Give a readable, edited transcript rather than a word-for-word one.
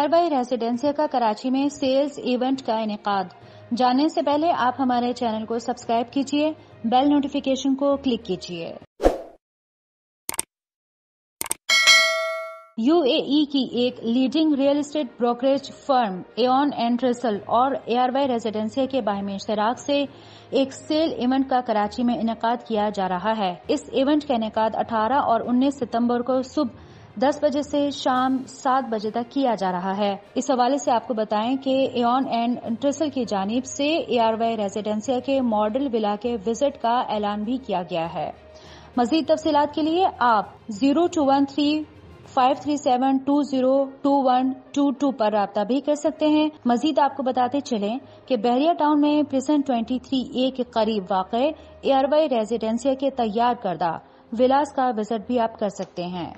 ARY Residencia का कराची में sales event का इनेकाद। जानने से पहले आप हमारे चैनल को सब्सक्राइब कीजिए, बेल नोटिफिकेशन को क्लिक कीजिए। UAE की एक leading real estate brokerage firm Aeon and Trisl और ARY रेजिडेंसिया के बाहिमी इश्तराक से एक सेल इवेंट का कराची में इनेकाद किया जा रहा है। इस इवेंट का इनेकाद 18 और 19 सितंबर को सुबह 10 बजे से शाम 7 बजे तक किया जा रहा है। इस हवाले से आपको बताएं कि एऑन एंड ट्रिसल की जानिब से ARY रेजिडेंसिया के मॉडल विला के विजिट का ऐलान भी किया गया है। मजीद तफसीलात के लिए आप 0213-537-202122 पर राब्ता भी कर सकते हैं। मजीद आपको बताते चलें कि बहरिया टाउन में प्रिजन 23A के करीब वाक़े ARY रेजिडेंसिया के तैयार करदा विलास का विजिट भी आप कर सकते हैं।